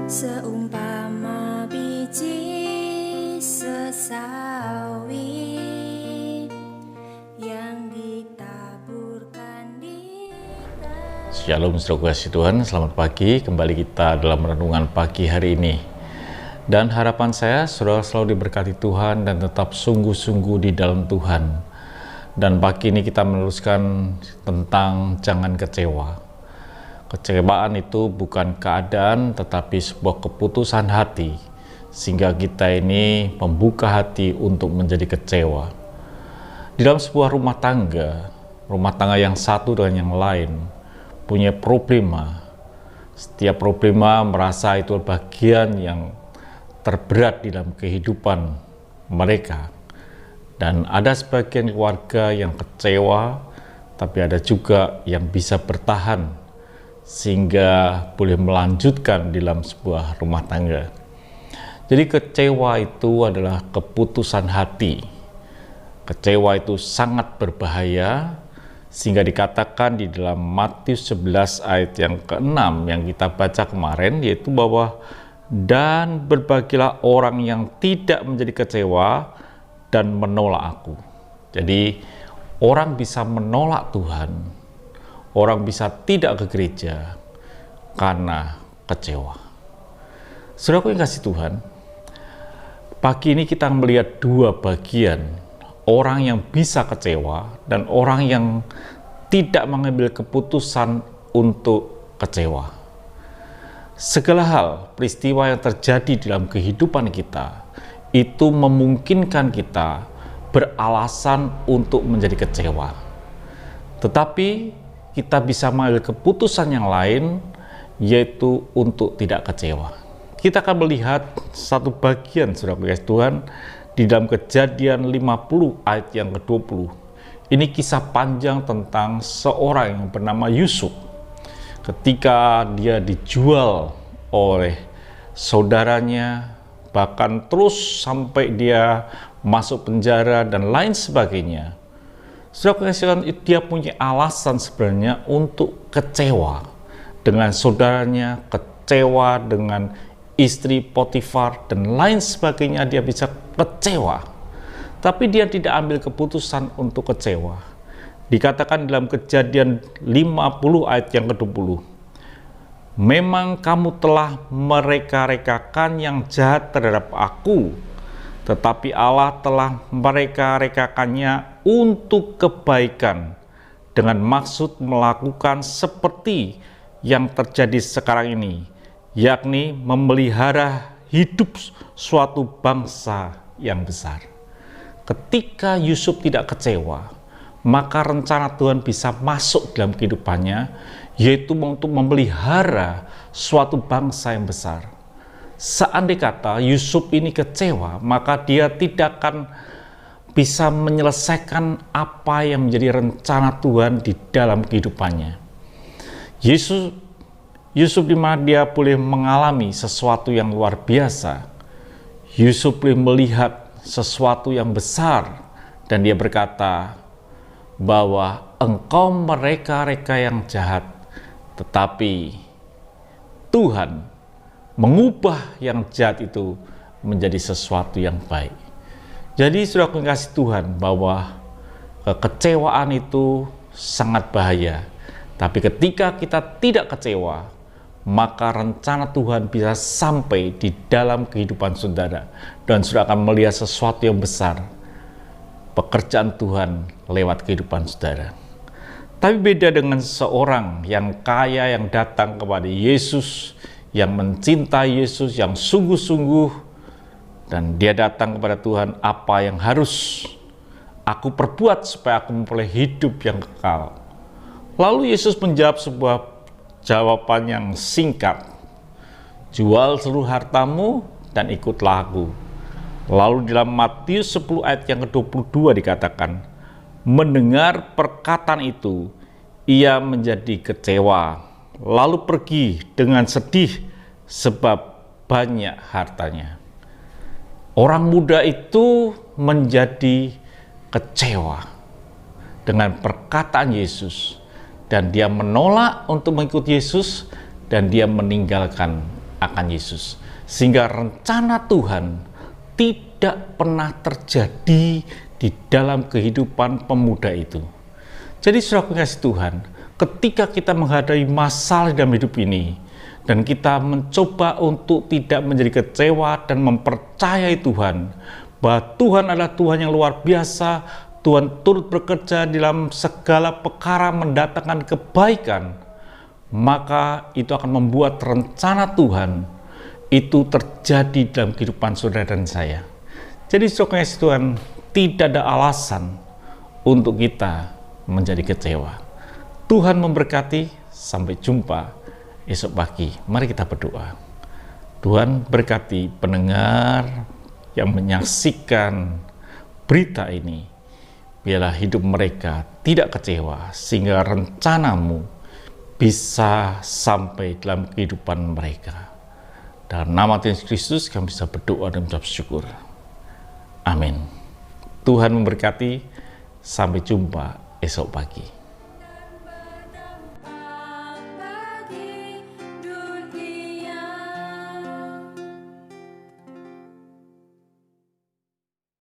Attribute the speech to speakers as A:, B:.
A: Seumpama biji sesawi yang ditaburkan di tanah.
B: Shalom saudara kasih Tuhan, selamat pagi. Kembali kita dalam renungan pagi hari ini. Dan harapan saya saudara selalu diberkati Tuhan dan tetap sungguh-sungguh di dalam Tuhan. Dan pagi ini kita meneruskan tentang jangan kecewa. Kecewaan itu bukan keadaan tetapi sebuah keputusan hati, sehingga kita ini membuka hati untuk menjadi kecewa. Di dalam sebuah rumah tangga yang satu dengan yang lain punya problema. Setiap problema merasa itu bagian yang terberat di dalam kehidupan mereka. Dan ada sebagian keluarga yang kecewa, tapi ada juga yang bisa bertahan sehingga boleh melanjutkan di dalam sebuah rumah tangga. Jadi kecewa itu adalah keputusan hati. Kecewa itu sangat berbahaya, sehingga dikatakan di dalam Matius 11 ayat yang ke-6 yang kita baca kemarin, yaitu bahwa dan berbahagialah orang yang tidak menjadi kecewa dan menolak aku. Jadi orang bisa menolak Tuhan, orang bisa tidak ke gereja karena kecewa. Saudaraku yang kasih Tuhan, pagi ini kita melihat dua bagian, orang yang bisa kecewa dan orang yang tidak mengambil keputusan untuk kecewa. Segala hal, peristiwa yang terjadi dalam kehidupan kita, itu memungkinkan kita beralasan untuk menjadi kecewa. Tetapi kita bisa mengambil keputusan yang lain, yaitu untuk tidak kecewa. Kita akan melihat satu bagian, saudara kasih Tuhan, di dalam Kejadian 50 ayat yang ke-20. Ini kisah panjang tentang seorang yang bernama Yusuf. Ketika dia dijual oleh saudaranya, bahkan terus sampai dia masuk penjara dan lain sebagainya. Saudara kasih, dia punya alasan sebenarnya untuk kecewa dengan saudaranya, kecewa dengan istri Potifar dan lain sebagainya. Dia bisa kecewa, tapi dia tidak ambil keputusan untuk kecewa. Dikatakan dalam Kejadian 50 ayat yang ke-20, memang kamu telah mereka-rekakan yang jahat terhadap aku, tetapi Allah telah mereka-rekakannya untuk kebaikan, dengan maksud melakukan seperti yang terjadi sekarang ini, yakni memelihara hidup suatu bangsa yang besar. Ketika Yusuf tidak kecewa, maka rencana Tuhan bisa masuk dalam kehidupannya, yaitu untuk memelihara suatu bangsa yang besar. Seandai kata Yusuf ini kecewa, maka dia tidak akan bisa menyelesaikan apa yang menjadi rencana Tuhan di dalam kehidupannya. Yusuf di mana dia boleh mengalami sesuatu yang luar biasa. Yusuf boleh melihat sesuatu yang besar, dan dia berkata bahwa engkau mereka-reka yang jahat, tetapi Tuhan mengubah yang jahat itu menjadi sesuatu yang baik. Jadi saudara kasih Tuhan, bahwa kekecewaan itu sangat bahaya. Tapi ketika kita tidak kecewa, maka rencana Tuhan bisa sampai di dalam kehidupan saudara, dan saudara akan melihat sesuatu yang besar, pekerjaan Tuhan lewat kehidupan saudara. Tapi beda dengan seorang yang kaya yang datang kepada Yesus, yang mencintai Yesus, yang sungguh-sungguh, dan dia datang kepada Tuhan, apa yang harus aku perbuat supaya aku memperoleh hidup yang kekal? Lalu Yesus menjawab sebuah jawaban yang singkat, jual seluruh hartamu dan ikutlah aku. Lalu dalam Matius 10 ayat yang ke-22 dikatakan, mendengar perkataan itu, ia menjadi kecewa, lalu pergi dengan sedih sebab banyak hartanya. Orang muda itu menjadi kecewa dengan perkataan Yesus, dan dia menolak untuk mengikuti Yesus, dan dia meninggalkan akan Yesus, sehingga rencana Tuhan tidak pernah terjadi di dalam kehidupan pemuda itu. Jadi saudara kasih Tuhan, ketika kita menghadapi masalah dalam hidup ini, dan kita mencoba untuk tidak menjadi kecewa dan mempercayai Tuhan, bahwa Tuhan adalah Tuhan yang luar biasa, Tuhan turut bekerja dalam segala perkara mendatangkan kebaikan, maka itu akan membuat rencana Tuhan itu terjadi dalam kehidupan saudara dan saya. Jadi saudara kasih Tuhan, tidak ada alasan untuk kita menjadi kecewa. Tuhan memberkati, sampai jumpa esok pagi. Mari kita berdoa. Tuhan berkati pendengar yang menyaksikan berita ini. Biarlah hidup mereka tidak kecewa, sehingga rencanamu bisa sampai dalam kehidupan mereka. Dalam nama Tuhan Yesus Kristus kami bisa berdoa dan mengucap syukur. Amin. Tuhan memberkati. Sampai jumpa esok pagi.